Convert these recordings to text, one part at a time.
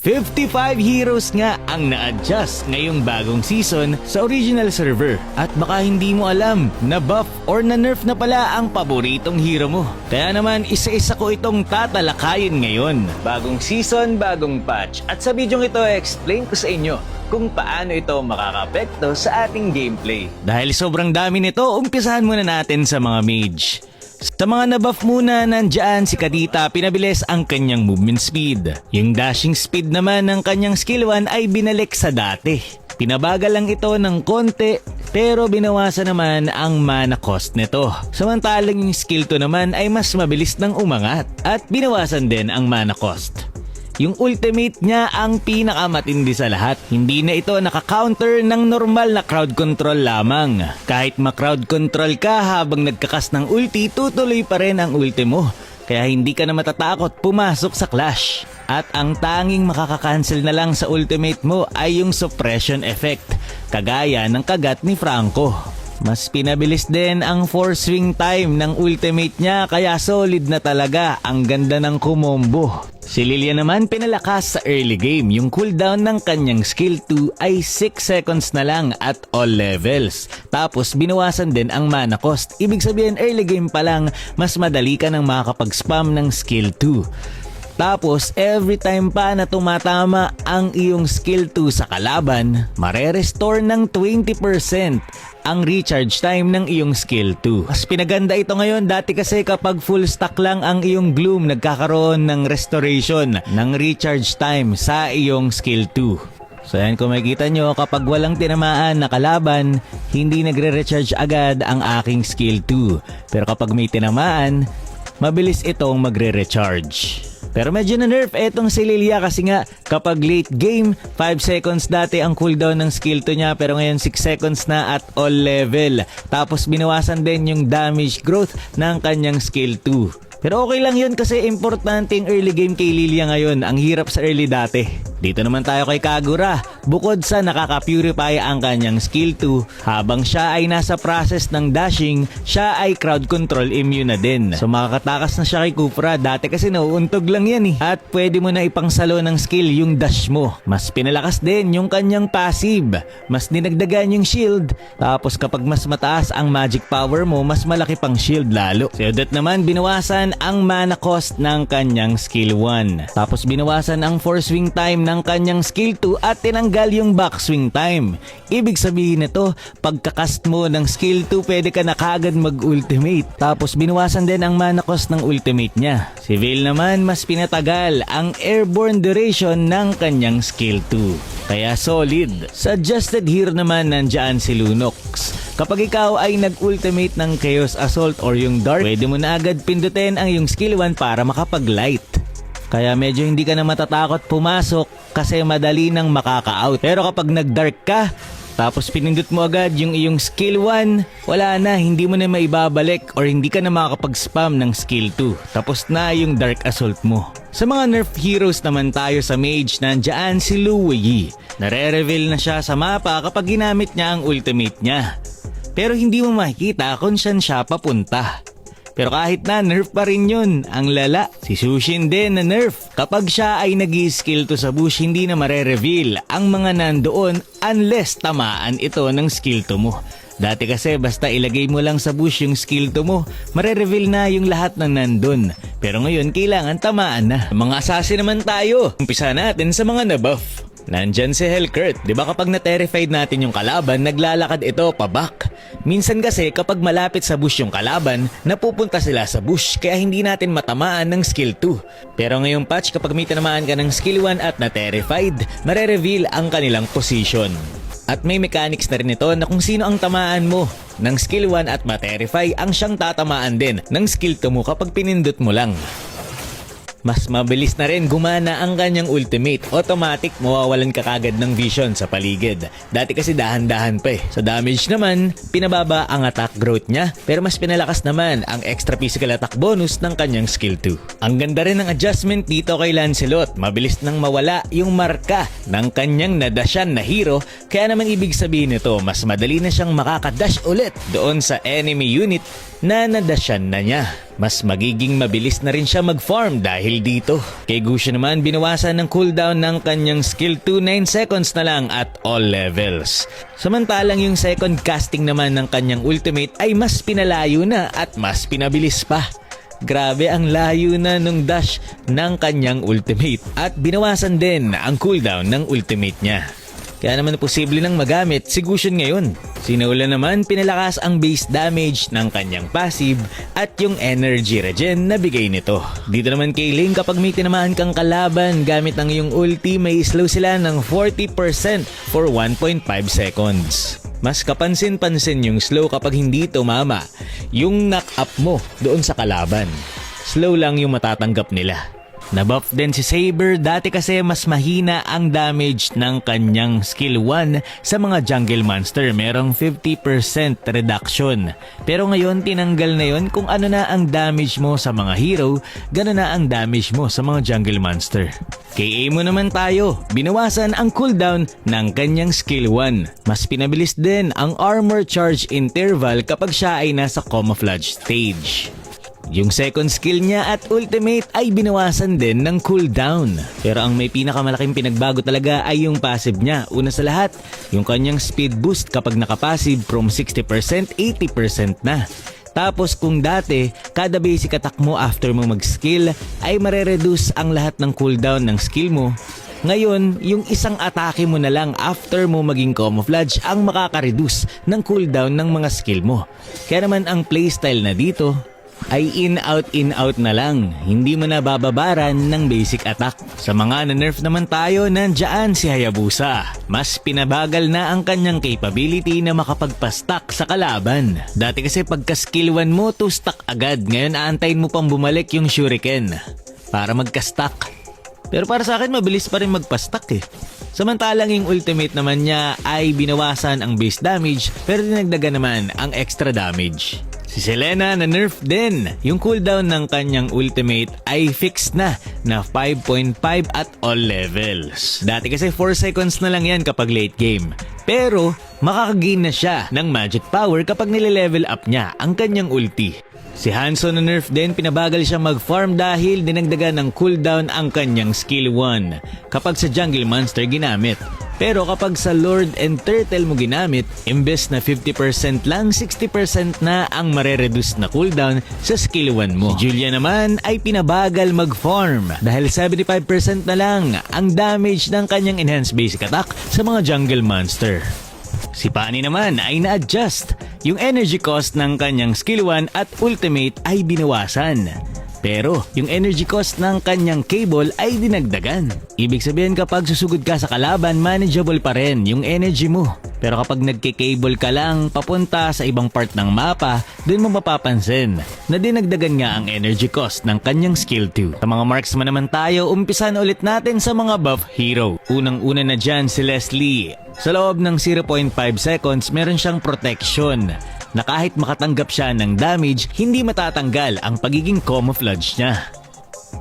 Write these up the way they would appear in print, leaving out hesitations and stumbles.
55 heroes nga ang na-adjust ngayong bagong season sa original server. At baka hindi mo alam na buff or na nerf na pala ang paboritong hero mo. Kaya naman isa-isa ko itong tatalakayin ngayon. Bagong season, bagong patch. At sa bidyong ito, explain ko sa inyo kung paano ito makakapekto sa ating gameplay. Dahil sobrang dami nito, umpisahan muna natin sa mga mage. Sa mga nabuff muna, nandyan si Kadita, pinabilis ang kanyang movement speed. Yung dashing speed naman ng kanyang skill 1 ay binalik sa dati. Pinabagal lang ito ng konti pero binawasan naman ang mana cost nito. Samantalang yung skill 2 naman ay mas mabilis nang umangat at binawasan din ang mana cost. Yung ultimate niya ang pinakamatindi sa lahat. Hindi na ito naka-counter ng normal na crowd control lamang. Kahit ma-crowd control ka habang nagkakas ng ulti, tutuloy pa rin ang ulti mo. Kaya hindi ka na matatakot pumasok sa clash. At ang tanging makaka-cancel na lang sa ultimate mo ay yung suppression effect. Kagaya ng kagat ni Franco. Mas pinabilis din ang force swing time ng ultimate niya kaya solid na talaga, ang ganda ng kumombo. Si Lilia naman pinalakas sa early game. Yung cooldown ng kanyang skill 2 ay 6 seconds na lang at all levels. Tapos binawasan din ang mana cost. Ibig sabihin early game pa lang mas madali ka nang makakapag-spam ng skill 2. Tapos every time pa na tumatama ang iyong skill 2 sa kalaban, mare-restore ng 20% ang recharge time ng iyong skill 2. Mas pinaganda ito ngayon, dati kasi kapag full stack lang ang iyong gloom, nagkakaroon ng restoration ng recharge time sa iyong skill 2. So yan, kung makikita nyo, kapag walang tinamaan na kalaban, hindi nagre-recharge agad ang aking skill 2. Pero kapag may tinamaan, mabilis itong magre-recharge. Pero medyo na-nerf etong si Lilia kasi nga kapag late game, 5 seconds dati ang cooldown ng skill 2 niya pero ngayon 6 seconds na at all level. Tapos binawasan din yung damage growth ng kanyang skill 2. Pero okay lang yun kasi importante yung early game kay Lilia ngayon. Ang hirap sa early dati. Dito naman tayo kay Kagura. Bukod sa nakaka-purify ang kanyang skill 2, habang siya ay nasa process ng dashing, siya ay crowd control immune na din. So makakatakas na siya kay Kufra. Dati kasi nauuntog lang yan eh. At pwede mo na ipangsalo ng skill yung dash mo. Mas pinalakas din yung kanyang passive. Mas dinagdagan yung shield. Tapos kapag mas mataas ang magic power mo, mas malaki pang shield lalo. Si Odette naman binawasan ang mana cost ng kanyang skill 1. Tapos binawasan ang force swing time ng kanyang skill 2 at tinanggal yung backswing time. Ibig sabihin nito, pagkakast mo ng skill 2, pwede ka na kagad mag-ultimate. Tapos binawasan din ang mana cost ng ultimate niya. Si Veil naman mas pinatagal ang airborne duration ng kanyang skill 2. Kaya solid. Sa adjusted hero naman nandyan si Lunox. Kapag ikaw ay nag-ultimate ng Chaos Assault or yung Dark, pwede mo na agad pindutin ang yung skill 1 para makapag-light. Kaya medyo hindi ka na matatakot pumasok kasi madali nang makaka-out. Pero kapag nag-dark ka, tapos pinindot mo agad yung iyong skill 1, wala na, hindi mo na maibabalik or hindi ka na makakapag-spam ng skill 2. Tapos na yung Dark Assault mo. Sa mga nerf heroes naman tayo sa mage, nandyan si Lu Wei. Nare-reveal na siya sa mapa kapag ginamit niya ang ultimate niya. Pero hindi mo makikita kung saan siya papunta. Pero kahit na, nerf pa rin yun. Ang lala. Si Sushin din na nerf. Kapag siya ay nag-skill to sa bush, hindi na mare-reveal ang mga nandoon unless tamaan ito ng skill to mo. Dati kasi basta ilagay mo lang sa bush yung skill to mo, mare-reveal na yung lahat ng nandun. Pero ngayon kailangan tamaan na. Mga assassin naman tayo. Umpisa natin sa mga nabuff. Nandyan si Hellcurt. Diba kapag na-terrified natin yung kalaban, naglalakad ito paback. Minsan kasi kapag malapit sa bush yung kalaban, napupunta sila sa bush kaya hindi natin matamaan ng skill 2. Pero ngayong patch, kapag may tinamaan ka ng skill 1 at na-terrified, mare-reveal ang kanilang position. At may mechanics na rin ito na kung sino ang tamaan mo ng skill 1 at ma-terrify, ang siyang tatamaan din ng skill 2 mo kapag pinindot mo lang. Mas mabilis na rin gumana ang kanyang ultimate. Automatic mawawalan ka kagad ng vision sa paligid. Dati kasi dahan-dahan pa eh. Sa damage naman, pinababa ang attack growth niya, pero mas pinalakas naman ang extra physical attack bonus ng kanyang skill 2. Ang ganda rin ng adjustment dito kay Lancelot. Mabilis nang mawala yung marka ng kanyang nadashan na hero, kaya naman ibig sabihin nito, mas madali na siyang makakadash ulit doon sa enemy unit na nadashan na niya. Mas magiging mabilis na rin siya mag-farm dahil dito. Kay Gusion naman, binawasan ng cooldown ng kanyang skill 2, 9 seconds na lang at all levels. Samantalang yung second casting naman ng kanyang ultimate ay mas pinalayo na at mas pinabilis pa. Grabe ang layo na nung dash ng kanyang ultimate at binawasan din ang cooldown ng ultimate niya. Kaya naman posible nang magamit si Gusion ngayon. Si Nolan naman pinalakas ang base damage ng kanyang passive at yung energy regen na bigay nito. Dito naman kay Ling, kapag may tinamaan kang kalaban gamit ang iyong ulti, may slow sila ng 40% for 1.5 seconds. Mas kapansin-pansin yung slow kapag hindi tumama yung knock-up mo doon sa kalaban. Slow lang yung matatanggap nila. Nabuff din si Saber, dati kasi mas mahina ang damage ng kanyang skill 1 sa mga jungle monster, merong 50% reduction. Pero ngayon tinanggal na yon, kung ano na ang damage mo sa mga hero, gano'n na ang damage mo sa mga jungle monster. Kay Amo naman tayo, binawasan ang cooldown ng kanyang skill 1. Mas pinabilis din ang armor charge interval kapag siya ay nasa camouflage stage. Yung second skill niya at ultimate ay binawasan din ng cooldown. Pero ang may pinakamalaking pinagbago talaga ay yung passive niya. Una sa lahat, yung kanyang speed boost kapag nakapassive from 60%, 80% na. Tapos kung dati, kada basic attack mo after mo mag-skill ay marereduce ang lahat ng cooldown ng skill mo. Ngayon, yung isang atake mo na lang after mo maging camouflage ang makaka-reduce ng cooldown ng mga skill mo. Kaya naman ang playstyle na dito ay in-out na lang. Hindi mo na bababaran ng basic attack. Sa mga na-nerf naman tayo, nandiyan si Hayabusa. Mas pinabagal na ang kanyang capability na makapagpa-stack sa kalaban. Dati kasi pagka skill 1 mo, to stack agad. Ngayon aantayin mo pang bumalik yung shuriken para magka-stack. Pero para sa akin, mabilis pa rin magpa-stack eh. Samantalang yung ultimate naman niya ay binawasan ang base damage pero dinagdagan naman ang extra damage. Si Selena na nerf din. Yung cooldown ng kanyang ultimate ay fixed na 5.5 at all levels. Dati kasi 4 seconds na lang yan kapag late game. Pero makakagain na siya ng magic power kapag nile-level up niya ang kanyang ulti. Si Hanzo na nerf din, pinabagal siya mag-farm dahil dinagdagan ng cooldown ang kanyang skill 1 kapag sa jungle monster ginamit. Pero kapag sa Lord and Turtle mo ginamit, imbes na 50% lang, 60% na ang marereduce na cooldown sa skill 1 mo. Si Julia naman ay pinabagal mag-farm dahil 75% na lang ang damage ng kanyang enhanced basic attack sa mga jungle monster. Si Pani naman ay na-adjust. Yung energy cost ng kanyang skill 1 at ultimate ay binawasan. Pero yung energy cost ng kanyang cable ay dinagdagan. Ibig sabihin kapag susugod ka sa kalaban, manageable pa rin yung energy mo. Pero kapag nagke-cable ka lang papunta sa ibang part ng mapa, dun mo mapapansin na dinagdagan nga ang energy cost ng kanyang skill 2. Sa mga marksman naman tayo, umpisan ulit natin sa mga buff hero. Unang-una na dyan si Leslie. Sa loob ng 0.5 seconds, meron siyang protection na kahit makatanggap siya ng damage, hindi matatanggal ang pagiging camouflage niya.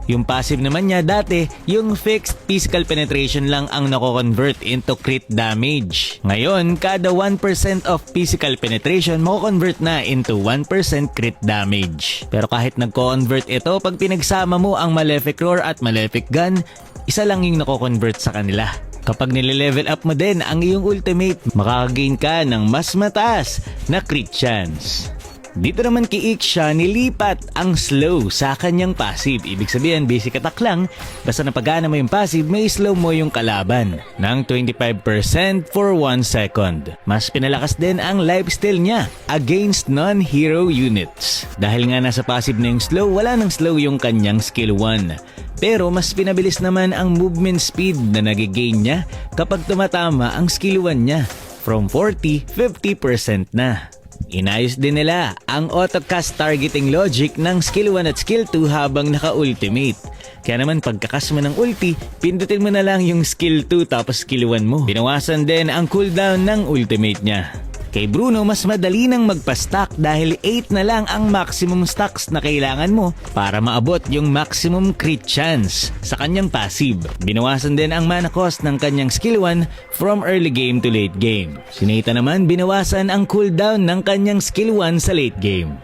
Yung passive naman niya dati, yung fixed physical penetration lang ang nako-convert into crit damage. Ngayon, kada 1% of physical penetration mako-convert na into 1% crit damage. Pero kahit nagko-convert ito, pag pinagsama mo ang Malefic Roar at Malefic Gun, isa lang yung nako-convert sa kanila. Kapag nile-level up mo din ang iyong ultimate, makakagain ka ng mas mataas na crit chance. Dito naman kay Ixia, nilipat ang slow sa kanyang passive. Ibig sabihin, basic attack lang, basta napagana mo yung passive, may slow mo yung kalaban ng 25% for 1 second. Mas pinalakas din ang lifesteal niya against non-hero units. Dahil nga nasa passive na yung slow, wala nang slow yung kanyang skill 1. Pero mas pinabilis naman ang movement speed na nagigain niya kapag tumatama ang skill 1 niya. From 40, 50% na. Inayos din nila ang auto-cast targeting logic ng skill 1 at skill 2 habang naka-ultimate. Kaya naman pagkakas mo ng ulti, pindutin mo na lang yung skill 2 tapos skill 1 mo. Binawasan din ang cooldown ng ultimate niya. Kay Bruno, mas madali nang magpa-stack dahil 8 na lang ang maximum stacks na kailangan mo para maabot yung maximum crit chance sa kanyang passive. Binawasan din ang mana cost ng kanyang skill 1 from early game to late game. Si Nathan naman, binawasan ang cooldown ng kanyang skill 1 sa late game.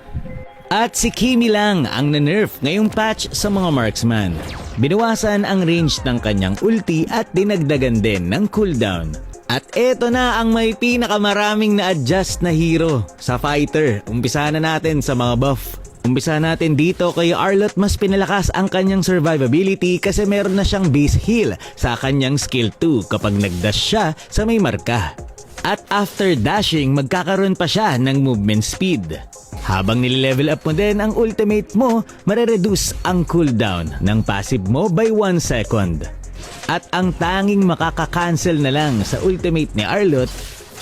At si Kimi lang ang na-nerf ngayong patch sa mga marksman. Binawasan ang range ng kanyang ulti at dinagdagan din ng cooldown. At eto na ang may pinakamaraming na-adjust na hero sa fighter. Umpisahan na natin sa mga buff. Umpisa natin dito kay Arlott, mas pinalakas ang kanyang survivability kasi meron na siyang base heal sa kanyang skill 2 kapag nagdash siya sa may marka. At after dashing, magkakaroon pa siya ng movement speed. Habang nililevel up mo din ang ultimate mo, marereduce ang cooldown ng passive mo by 1 second. At ang tanging makaka-cancel na lang sa ultimate ni Arlott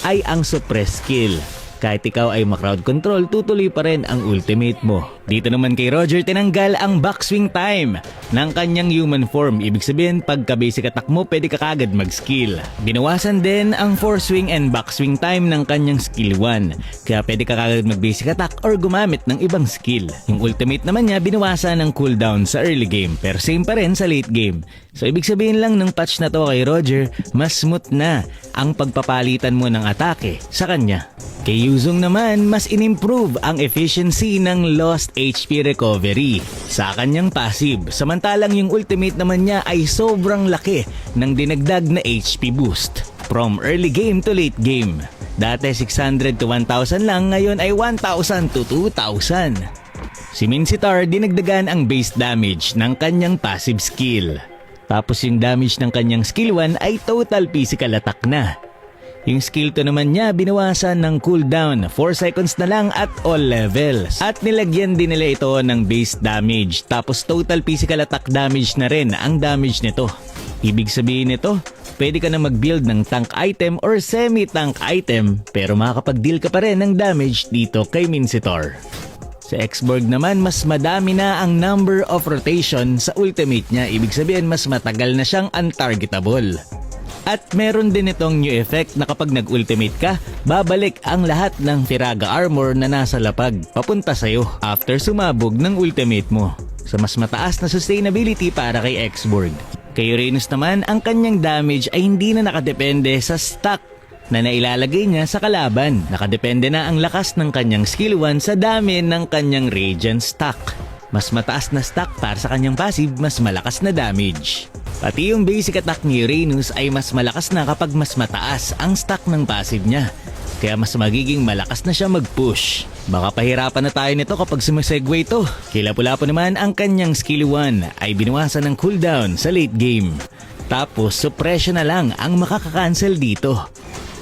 ay ang suppress skill. Kahit ikaw ay ma-crowd control, tutuloy pa rin ang ultimate mo. Dito naman kay Roger, tinanggal ang backswing time ng kanyang human form. Ibig sabihin, pagka basic attack mo, pwede ka kagad mag-skill. Binawasan din ang foreswing and backswing time ng kanyang skill 1. Kaya pwede ka kagad mag-basic attack or gumamit ng ibang skill. Yung ultimate naman niya, binawasan ng cooldown sa early game, pero same pa rin sa late game. So ibig sabihin lang ng patch na to kay Roger, mas smooth na ang pagpapalitan mo ng atake sa kanya. Kay Yuzong naman, mas inimprove ang efficiency ng lost HP recovery sa kanyang passive. Samantalang yung ultimate naman niya ay sobrang laki ng dinagdag na HP boost from early game to late game. Dati 600 to 1,000 lang, ngayon ay 1,000 to 2,000. Si Mincetar, dinagdagan ang base damage ng kanyang passive skill. Tapos yung damage ng kanyang skill 1 ay total physical attack na. Yung skill 2 naman niya, binawasan ng cooldown, 4 seconds na lang at all levels. At nilagyan din nila ito ng base damage, tapos total physical attack damage na rin ang damage nito. Ibig sabihin nito, pwede ka na mag-build ng tank item or semi-tank item, pero makakapag-deal ka pa rin ng damage dito kay Mincetar. Sa X-Borg naman, mas madami na ang number of rotation sa ultimate niya. Ibig sabihin, mas matagal na siyang untargetable. At meron din itong new effect na kapag nag-ultimate ka, babalik ang lahat ng Firaga armor na nasa lapag papunta sa'yo after sumabog ng ultimate mo. So mas mataas na sustainability para kay X-Borg. Kay Uranus naman, ang kanyang damage ay hindi na nakadepende sa stack na nailalagay niya sa kalaban. Nakadepende na ang lakas ng kanyang skill 1 sa dami ng kanyang Radiant stack. Mas mataas na stack para sa kanyang passive, mas malakas na damage. Pati yung basic attack ni Uranus ay mas malakas na kapag mas mataas ang stack ng passive niya. Kaya mas magiging malakas na siya mag-push. Baka pahirapan na tayo nito kapag sumasegue ito. Kay Lapu-Lapu naman, ang kanyang skill 1 ay binawasan ng cooldown sa late game. Tapos suppression na lang ang makaka-cancel dito.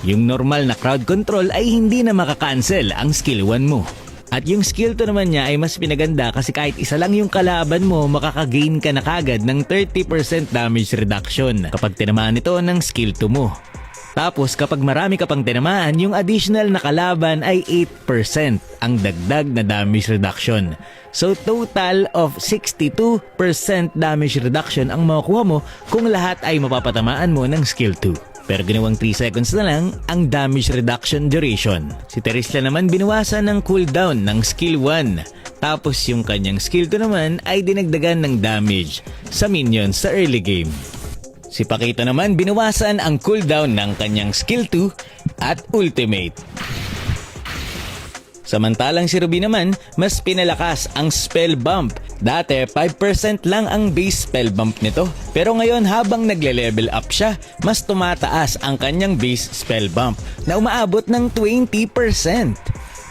Yung normal na crowd control ay hindi na makaka-cancel ang skill 1 mo. At yung skill 2 naman niya ay mas pinaganda kasi kahit isa lang yung kalaban mo, makakagain ka na kagad ng 30% damage reduction kapag tinamaan ito ng skill 2 mo. Tapos kapag marami ka pang tinamaan, yung additional na kalaban ay 8% ang dagdag na damage reduction. So total of 62% damage reduction ang makukuha mo kung lahat ay mapapatamaan mo ng skill 2. Pero ginawang 3 seconds na lang ang damage reduction duration. Si Terisla naman binawasan ng cooldown ng skill 1. Tapos yung kanyang skill 2 naman ay dinagdagan ng damage sa minions sa early game. Si Pakito naman binawasan ang cooldown ng kanyang skill 2 at ultimate. Samantalang si Ruby naman, mas pinalakas ang spell bump. Dati, 5% lang ang base spell bump nito. Pero ngayon habang nagle-level up siya, mas tumataas ang kanyang base spell bump na umaabot ng 20%.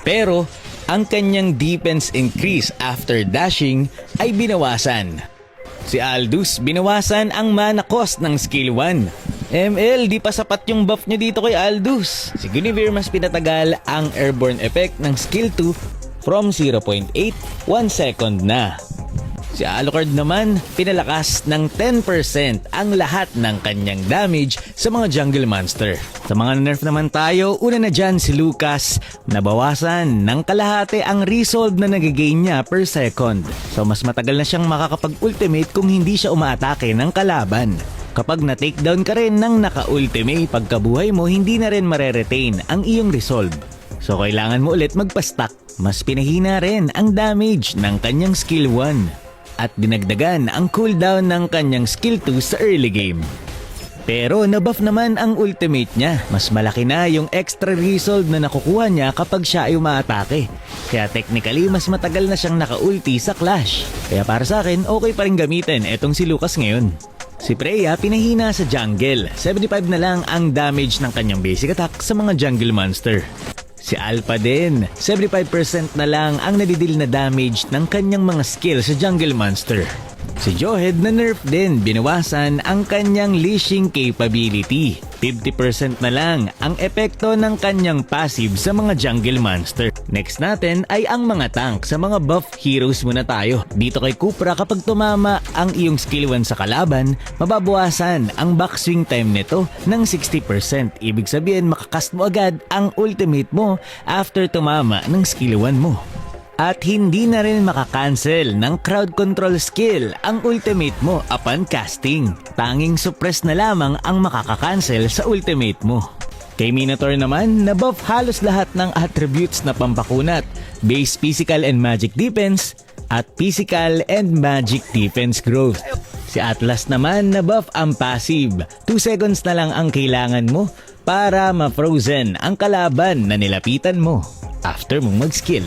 Pero, ang kanyang defense increase after dashing ay binawasan. Si Aldous, binawasan ang mana cost ng skill 1. ML, di pa sapat yung buff nyo dito kay Aldous. Si Guinevere mas pinatagal ang airborne effect ng skill 2 from 0.8, 1 second na. Si Alucard naman, pinalakas ng 10% ang lahat ng kanyang damage sa mga jungle monster. Sa mga nerf naman tayo, una na dyan si Lucas, nabawasan ng kalahati ang resolve na nagagain niya per second. So mas matagal na siyang makakapag-ultimate kung hindi siya umaatake ng kalaban. Kapag na-takedown ka rin ng naka-ultimate, pagkabuhay mo hindi na rin mare-retain ang iyong resolve. So kailangan mo ulit magpa-stack. Mas pinahina rin ang damage ng kanyang skill 1. At dinagdagan ang cooldown ng kanyang skill 2 sa early game. Pero nabuff naman ang ultimate niya. Mas malaki na yung extra resolve na nakukuha niya kapag siya ay umaatake. Kaya technically mas matagal na siyang naka-ulti sa Clash. Kaya para sa akin, okay pa rin gamitin etong si Lucas ngayon. Si Freya pinahina sa jungle. 75 na lang ang damage ng kanyang basic attack sa mga jungle monster. Si Alpha din, 75% na lang ang nadidil na damage ng kanyang mga skill sa jungle monster. Si Johed na nerf din, binawasan ang kanyang leashing capability. 50% na lang ang epekto ng kanyang passive sa mga jungle monster. Next natin ay ang mga tank. Sa mga buff heroes muna tayo. Dito kay Kupra, kapag tumama ang iyong skill 1 sa kalaban, mababawasan ang backswing time nito ng 60%. Ibig sabihin makakast mo agad ang ultimate mo after tumama ng skill 1 mo. At hindi na rin makakancel ng crowd control skill ang ultimate mo upon casting. Tanging suppress na lamang ang makakakancel sa ultimate mo. Kay Minotaur naman, nabuff halos lahat ng attributes na pampakunat, base physical and magic defense, at physical and magic defense growth. Si Atlas naman, nabuff ang passive. 2 seconds na lang ang kailangan mo para ma-frozen ang kalaban na nilapitan mo after mong mag-skill.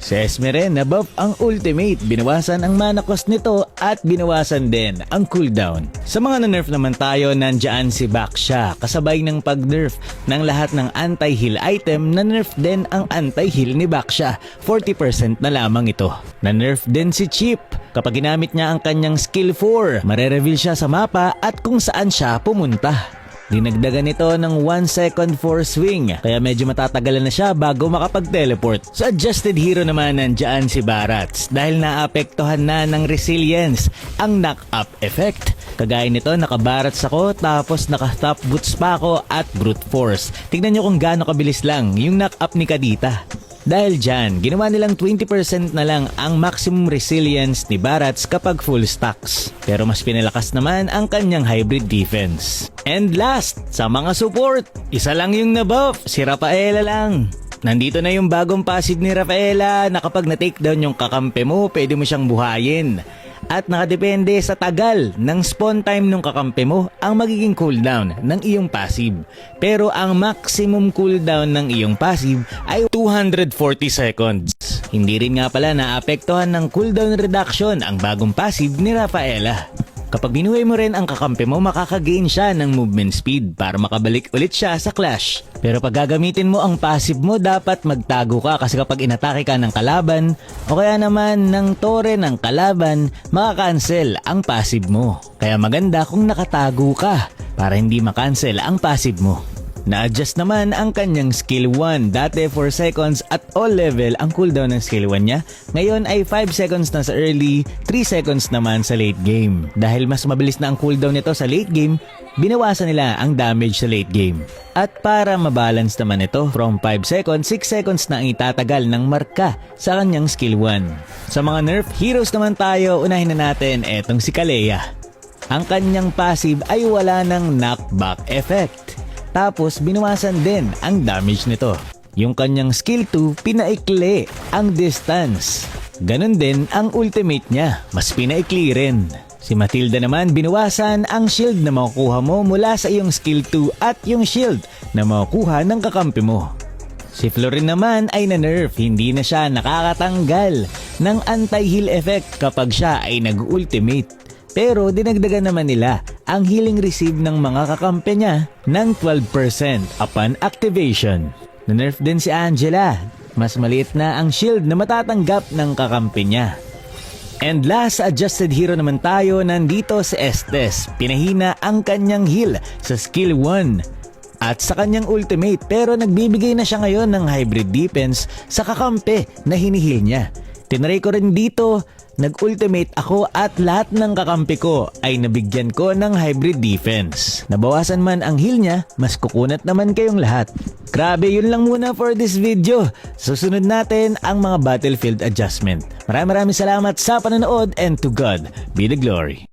Si Esme rin, nabuff ang ultimate, binawasan ang mana cost nito at binawasan din ang cooldown. Sa mga na-nerf naman tayo, nandyan si Baksha. Kasabay ng pag-nerf ng lahat ng anti-heal item, na-nerf din ang anti-heal ni Baksha. 40% na lamang ito. Na-nerf din si Chip. Kapag ginamit niya ang kanyang skill 4, mare-reveal siya sa mapa at kung saan siya pumunta. Dinagdagan nito ng 1 second for swing, kaya medyo matatagalan na siya bago makapag-teleport. Sa adjusted hero naman, nandyan si Barats dahil naapektuhan na ng resilience ang knock-up effect. Kagaya nito, nakabarats ako tapos naka-top boots pa ako at brute force. Tignan nyo kung gaano kabilis lang yung knock-up ni Kadita. Dahil dyan, ginawa nilang 20% na lang ang maximum resilience ni Barats kapag full stacks. Pero mas pinalakas naman ang kanyang hybrid defense. And last, sa mga support, isa lang yung nabuff, si Rafaela lang. Nandito na yung bagong passive ni Rafaela na kapag na-takedown yung kakampi mo, pwede mo siyang buhayin. At nakadepende sa tagal ng spawn time ng kakampi mo ang magiging cooldown ng iyong passive. Pero ang maximum cooldown ng iyong passive ay 240 seconds. Hindi rin nga pala naapektuhan ng cooldown reduction ang bagong passive ni Rafaela. Kapag binuhay mo rin ang kakampi mo, makakagain siya ng movement speed para makabalik ulit siya sa Clash. Pero pag gagamitin mo ang passive mo, dapat magtago ka kasi kapag inatake ka ng kalaban o kaya naman ng tore ng kalaban, makakancel ang passive mo. Kaya maganda kung nakatago ka para hindi makancel ang passive mo. Na-adjust naman ang kanyang skill 1. Dati 4 seconds at all level ang cooldown ng skill 1 niya. Ngayon ay 5 seconds na sa early, 3 seconds naman sa late game. Dahil mas mabilis na ang cooldown nito sa late game, binawasan nila ang damage sa late game. At para mabalance naman ito, from 5 seconds, 6 seconds na ang itatagal ng marka sa kanyang skill 1. Sa mga nerf heroes naman tayo, unahin na natin etong si Kalea. Ang kanyang passive ay wala ng knockback effect. Tapos binawasan din ang damage nito. Yung kanyang skill 2, pinaikli ang distance. Ganon din ang ultimate niya, mas pinaikli rin. Si Matilda naman, binawasan ang shield na makukuha mo mula sa iyong skill 2 at yung shield na makukuha ng kakampi mo. Si Florin naman ay na-nerf, hindi na siya nakakatanggal ng anti-heal effect kapag siya ay nag-ultimate. Pero dinagdagan naman nila ang healing receive ng mga kakampi niya ng 12% upon activation. Na-nerf din si Angela. Mas maliit na ang shield na matatanggap ng kakampi niya. And last, adjusted hero naman tayo, nandito si Estes. Pinahina ang kanyang heal sa skill 1 at sa kanyang ultimate, pero nagbibigay na siya ngayon ng hybrid defense sa kakampi na hinihil niya. Tinry ko rin dito, nag-ultimate ako at lahat ng kakampi ko ay nabigyan ko ng hybrid defense. Nabawasan man ang heal niya, mas kukunat naman kayong lahat. Grabe, yun lang muna for this video. Susunod natin ang mga battlefield adjustment. Maraming salamat sa panonood and to God be the glory.